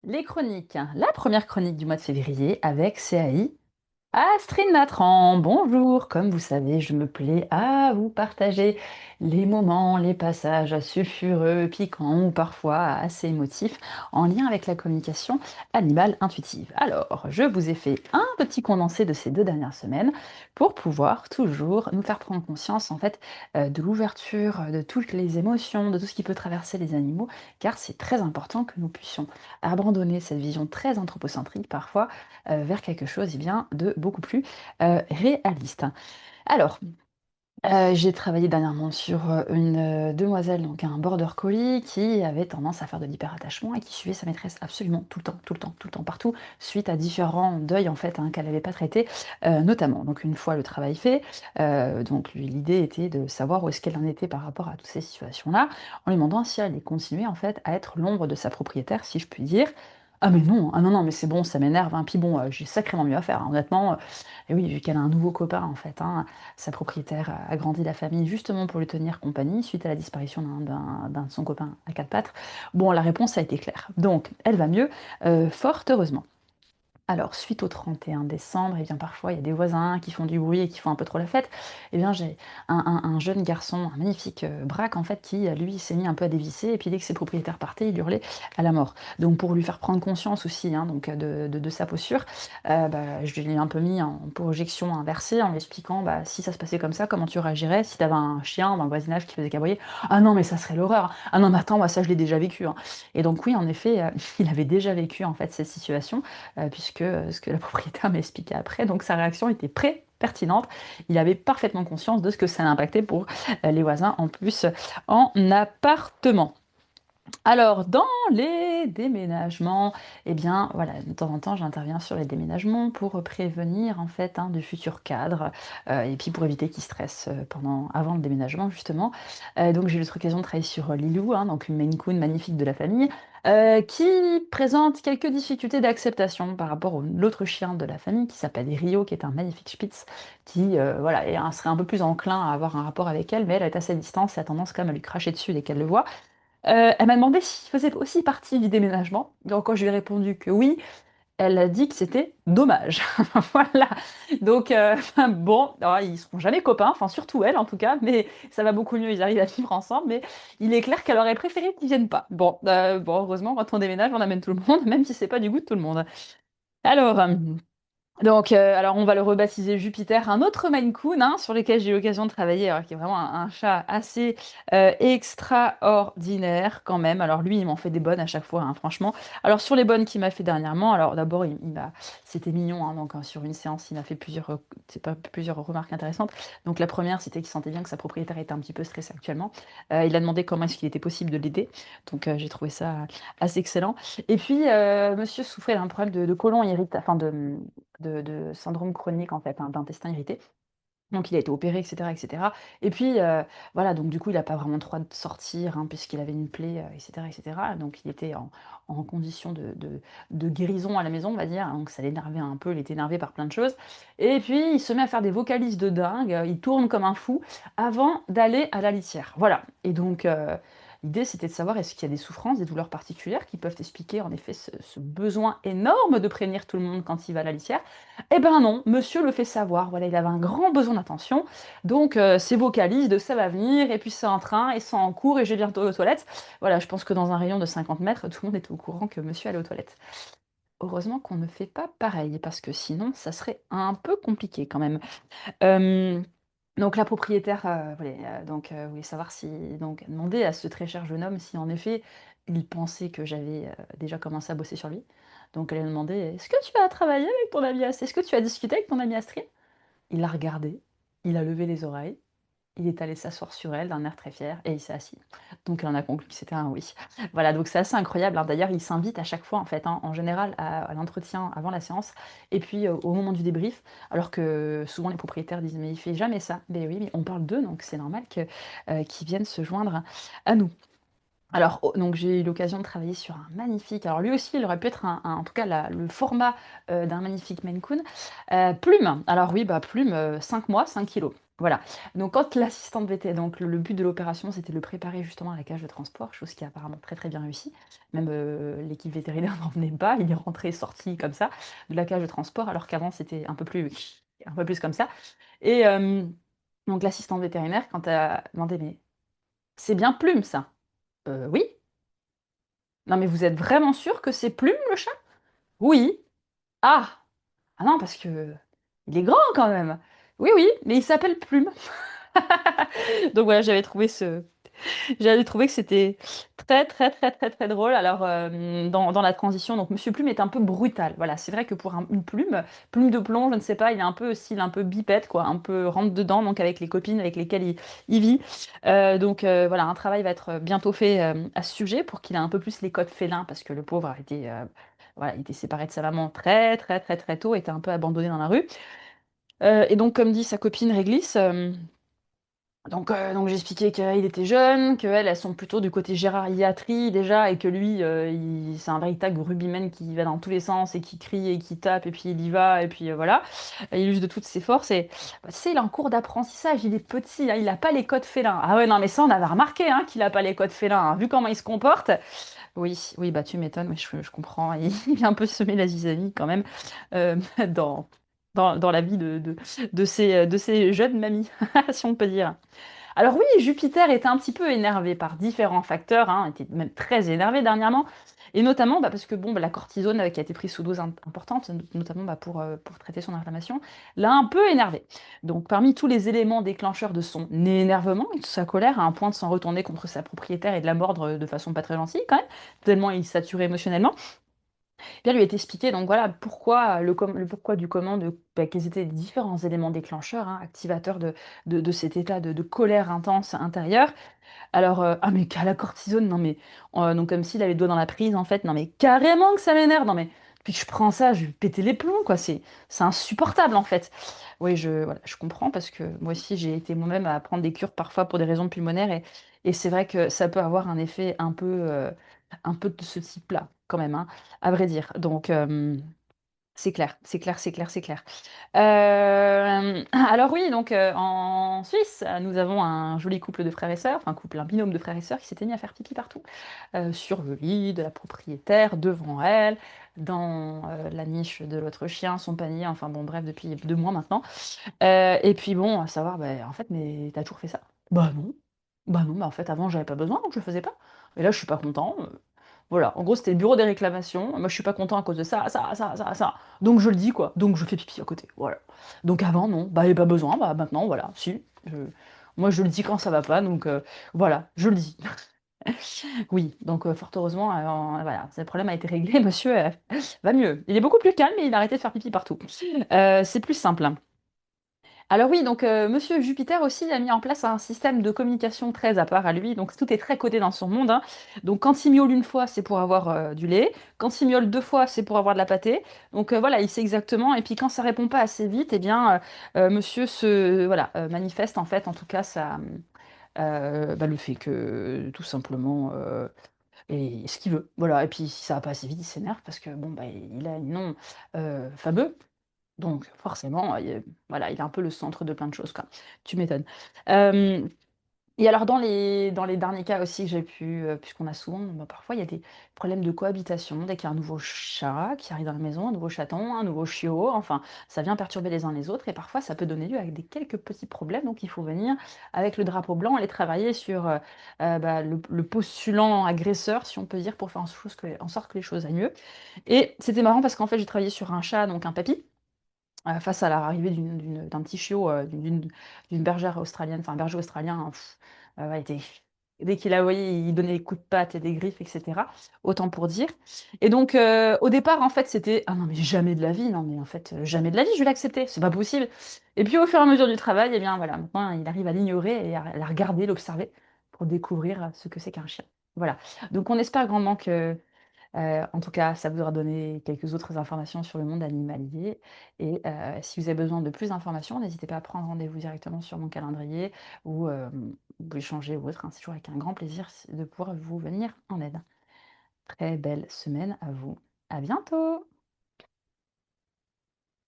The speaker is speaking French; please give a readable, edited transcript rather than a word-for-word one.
Les chroniques. La première chronique du mois de février avec CAI. Astrid Natran, bonjour. Comme vous savez, je me plais à vous partager les moments, les passages sulfureux, piquants ou parfois assez émotifs en lien avec la communication animale intuitive. Alors, je vous ai fait un petit condensé de ces 2 dernières semaines pour pouvoir toujours nous faire prendre conscience en fait de l'ouverture, de toutes les émotions, de tout ce qui peut traverser les animaux, car c'est très important que nous puissions abandonner cette vision très anthropocentrique parfois vers quelque chose bien, de beaucoup plus réaliste. Alors, j'ai travaillé dernièrement sur une demoiselle, donc un border collie, qui avait tendance à faire de l'hyperattachement et qui suivait sa maîtresse absolument tout le temps, tout le temps, tout le temps, partout, suite à différents deuils en fait, hein, qu'elle n'avait pas traités, notamment. Donc une fois le travail fait, donc l'idée était de savoir où est-ce qu'elle en était par rapport à toutes ces situations-là, en lui demandant si elle allait continuer en fait à être l'ombre de sa propriétaire, si je puis dire. Ah mais non, ah non, non, mais c'est bon, ça m'énerve, hein. Puis bon, j'ai sacrément mieux à faire, hein, honnêtement. Et oui, vu qu'elle a un nouveau copain en fait, hein, sa propriétaire a agrandi la famille justement pour lui tenir compagnie suite à la disparition d'un de son copain à quatre pattes. Bon, la réponse a été claire. Donc, elle va mieux, fort heureusement. Alors, suite au 31 décembre, et bien parfois il y a des voisins qui font du bruit et qui font un peu trop la fête. Et bien j'ai un jeune garçon, un magnifique braque en fait, qui lui s'est mis un peu à dévisser. Et puis dès que ses propriétaires partaient, il hurlait à la mort. Donc pour lui faire prendre conscience aussi, hein, donc de sa posture, je l'ai un peu mis en projection inversée en lui expliquant si ça se passait comme ça, comment tu réagirais si tu avais un chien dans le voisinage qui faisait caboyer. Ah non, mais ça serait l'horreur. Ah non, mais attends, moi ça je l'ai déjà vécu, hein. Et donc oui, en effet, il avait déjà vécu en fait cette situation puisque ce que la propriétaire m'a expliqué après, donc sa réaction était très pertinente. Il avait parfaitement conscience de ce que ça impactait pour les voisins, en plus en appartement. Alors, dans les déménagements, eh bien, voilà, de temps en temps, j'interviens sur les déménagements pour prévenir en fait de futurs cadres et puis pour éviter qu'ils stressent avant le déménagement justement. Donc, j'ai eu l'occasion de travailler sur Lilou, hein, donc une Maine Coon magnifique de la famille, qui présente quelques difficultés d'acceptation par rapport à l'autre chien de la famille qui s'appelle Rio, qui est un magnifique Spitz, qui voilà, serait un peu plus enclin à avoir un rapport avec elle, mais elle est à sa distance et a tendance quand même à lui cracher dessus dès qu'elle le voit. Elle m'a demandé s'il faisait aussi partie du déménagement. Donc quand je lui ai répondu que oui, elle a dit que c'était dommage. Voilà. Donc bon, alors, ils seront jamais copains, enfin surtout elle en tout cas, mais ça va beaucoup mieux, ils arrivent à vivre ensemble, mais il est clair qu'elle aurait préféré qu'ils viennent pas. Bon, heureusement, quand on déménage, on amène tout le monde, même si c'est pas du goût de tout le monde. Alors, donc, alors on va le rebaptiser Jupiter, un autre Maine Coon sur lequel j'ai eu l'occasion de travailler, alors, qui est vraiment un chat assez extraordinaire quand même. Alors lui, il m'en fait des bonnes à chaque fois, hein, franchement. Alors sur les bonnes qu'il m'a fait dernièrement, alors d'abord, c'était mignon, hein, donc sur une séance, il m'a fait c'est pas, plusieurs remarques intéressantes. Donc la première, c'était qu'il sentait bien que sa propriétaire était un petit peu stressée actuellement. Il a demandé comment est-ce qu'il était possible de l'aider. Donc j'ai trouvé ça assez excellent. Et puis, monsieur souffrait d'un problème de côlon irritable, enfin de syndrome chronique en fait, d'intestin irrité. Donc il a été opéré, et cetera, et cetera. Et puis, voilà, donc du coup, il n'a pas vraiment le droit de sortir, hein, puisqu'il avait une plaie, et cetera, et cetera. Donc il était en condition de guérison à la maison, on va dire. Donc ça l'énervait un peu, il était énervé par plein de choses. Et puis, il se met à faire des vocalises de dingue, il tourne comme un fou avant d'aller à la litière. Voilà. Et donc, l'idée, c'était de savoir est-ce qu'il y a des souffrances, des douleurs particulières qui peuvent expliquer en effet ce besoin énorme de prévenir tout le monde quand il va à la litière. Eh ben non, monsieur le fait savoir. Voilà, il avait un grand besoin d'attention. Donc, ses vocalises de ça va venir, et puis c'est en train, et c'est en cours, et je vais bientôt aux toilettes. Voilà, je pense que dans un rayon de 50 mètres, tout le monde était au courant que monsieur allait aux toilettes. Heureusement qu'on ne fait pas pareil, parce que sinon, ça serait un peu compliqué quand même. Euh, donc la propriétaire voulait savoir si donc demander à ce très cher jeune homme si en effet il pensait que j'avais déjà commencé à bosser sur lui. Donc elle lui a demandé est-ce que tu as travaillé avec ton ami Astrid? Est-ce que tu as discuté avec ton ami Astrid? Il l'a regardé, il a levé les oreilles, il est allé s'asseoir sur elle d'un air très fier et il s'est assis. Donc elle en a conclu que c'était un oui. Voilà, donc c'est assez incroyable, hein. D'ailleurs, il s'invite à chaque fois, en fait, hein, en général, à l'entretien avant la séance et puis au moment du débrief, alors que souvent les propriétaires disent mais il fait jamais ça. Mais oui, mais on parle d'eux, donc c'est normal qu'ils viennent se joindre à nous. Alors, donc j'ai eu l'occasion de travailler sur un magnifique. Alors lui aussi, il aurait pu être en tout cas le format d'un magnifique Maine Coon. Plume. Alors oui, Plume, 5 mois, 5 kilos. Voilà. Donc quand l'assistante vété donc le but de l'opération, c'était de le préparer justement à la cage de transport, chose qui a apparemment très, très bien réussi. Même, l'équipe vétérinaire n'en venait pas, il est rentré et sorti comme ça de la cage de transport, alors qu'avant c'était un peu plus comme ça et donc l'assistante vétérinaire quand elle a demandé: «Mais c'est bien Plume ça?» Oui». «Non mais vous êtes vraiment sûr que c'est Plume le chat?» «Oui». «Ah! Ah non parce que il est grand quand même». «Oui, oui, mais il s'appelle Plume». Donc voilà, j'avais trouvé que c'était très, très, très, très, très drôle. Alors, dans la transition, donc Monsieur Plume est un peu brutal. Voilà, c'est vrai que pour une plume de plomb, je ne sais pas, il est un peu style un peu bipède, quoi, un peu rentre dedans, donc avec les copines avec lesquelles il vit. Donc voilà, un travail va être bientôt fait à ce sujet pour qu'il ait un peu plus les codes félins, parce que le pauvre a été, voilà, il était séparé de sa maman très, très, très, très tôt, était un peu abandonné dans la rue. Et donc, comme dit sa copine Réglisse, donc j'expliquais qu'il était jeune, qu'elles, elles sont plutôt du côté gériatrie déjà, et que lui, c'est un véritable rugbyman qui va dans tous les sens et qui crie et qui tape, et puis il y va, et puis voilà. Il use de toutes ses forces et bah, tu sais, il est en cours d'apprentissage, il est petit, hein, il n'a pas les codes félins. Ah ouais, non, mais ça, on avait remarqué hein, qu'il n'a pas les codes félins, hein, vu comment il se comporte. Oui, oui, bah tu m'étonnes, mais je comprends. Il vient un peu semer la zizanie quand même euh, dans, dans la vie de ces jeunes mamies, si on peut dire. Alors oui, Jupiter était un petit peu énervé par différents facteurs, hein, était même très énervé dernièrement, et notamment bah, parce que bon, bah, la cortisone qui a été prise sous dose importante, notamment bah, pour traiter son inflammation, l'a un peu énervé. Donc parmi tous les éléments déclencheurs de son énervement et de sa colère, à un point de s'en retourner contre sa propriétaire et de la mordre de façon pas très gentille quand même, tellement il saturait émotionnellement, bien lui est expliqué donc voilà pourquoi le pourquoi du comment, bah, quels étaient les différents éléments déclencheurs, hein, activateurs de cet état de colère intense intérieure. Alors, ah mais qu'à la cortisone, non mais donc comme s'il avait le doigt dans la prise en fait, non mais carrément que ça m'énerve, non mais depuis que je prends ça, je vais péter les plombs quoi, c'est insupportable en fait. Oui, voilà, je comprends parce que moi aussi j'ai été moi-même à prendre des cures parfois pour des raisons pulmonaires et c'est vrai que ça peut avoir un effet un peu de ce type-là quand même, hein, à vrai dire. Donc, c'est clair, c'est clair, c'est clair, c'est clair. Alors oui, donc en Suisse, nous avons un joli couple de frères et sœurs, enfin un binôme de frères et sœurs qui s'était mis à faire pipi partout, sur le lit de la propriétaire, devant elle, dans la niche de l'autre chien, son panier, enfin bon bref, depuis 2 mois maintenant. Et puis bon, à savoir, bah, en fait, mais t'as toujours fait ça? Bah non. Bah non, bah en fait avant j'avais pas besoin, donc je le faisais pas. Et là je suis pas content. Voilà, en gros c'était le bureau des réclamations. Moi je suis pas content à cause de ça, ça, ça, ça, ça. Donc je le dis quoi. Donc je fais pipi à côté. Voilà. Donc avant non, bah il n'y avait pas besoin, bah maintenant voilà, si. Moi je le dis quand ça va pas, donc voilà, je le dis. Oui, donc fort heureusement, voilà, ce problème a été réglé, monsieur va mieux. Il est beaucoup plus calme et il a arrêté de faire pipi partout. C'est plus simple, hein. Alors oui, donc Monsieur Jupiter aussi a mis en place un système de communication très à part à lui, donc tout est très codé dans son monde, hein. Donc quand il miaule une fois, c'est pour avoir du lait, quand il miaule 2 fois, c'est pour avoir de la pâtée. Donc voilà, il sait exactement. Et puis quand ça répond pas assez vite, eh bien Monsieur se voilà manifeste en fait, en tout cas ça, bah, le fait que tout simplement et ce qu'il veut. Voilà. Et puis si ça va pas assez vite, il s'énerve parce que bon bah il a un nom fameux. Donc forcément, voilà, il est un peu le centre de plein de choses, quoi. Tu m'étonnes. Hem Et alors dans les derniers cas aussi que j'ai pu, puisqu'on a souvent, bah, parfois il y a des problèmes de cohabitation, dès qu'il y a un nouveau chat qui arrive dans la maison, un nouveau chaton, un nouveau chiot, enfin, ça vient perturber les uns les autres et parfois ça peut donner lieu à des quelques petits problèmes. Donc il faut venir avec le drapeau blanc, aller travailler sur, bah, le postulant agresseur, si on peut dire, pour faire en sorte que les choses aillent mieux. Et c'était marrant parce qu'en fait, j'ai travaillé sur un chat, donc un papy, face à l'arrivée d'un petit chiot, d'une bergère australienne, enfin un berger australien, hein, ouais, dès qu'il la voyait, il donnait des coups de patte et des griffes et cetera, autant pour dire. Et donc au départ, en fait, c'était: «Ah non mais jamais de la vie, non mais en fait, jamais de la vie je vais l'accepter, c'est pas possible». Et puis au fur et à mesure du travail, eh bien voilà, maintenant il arrive à l'ignorer et à la regarder, l'observer pour découvrir, ce que c'est qu'un chien. Voilà. Donc on espère grandement que en tout cas, ça vous aura donné quelques autres informations sur le monde animalier et si vous avez besoin de plus d'informations, n'hésitez pas à prendre rendez-vous directement sur mon calendrier ou vous pouvez changer ou autre, hein. C'est toujours avec un grand plaisir de pouvoir vous venir en aide. Très belle semaine à vous. À bientôt!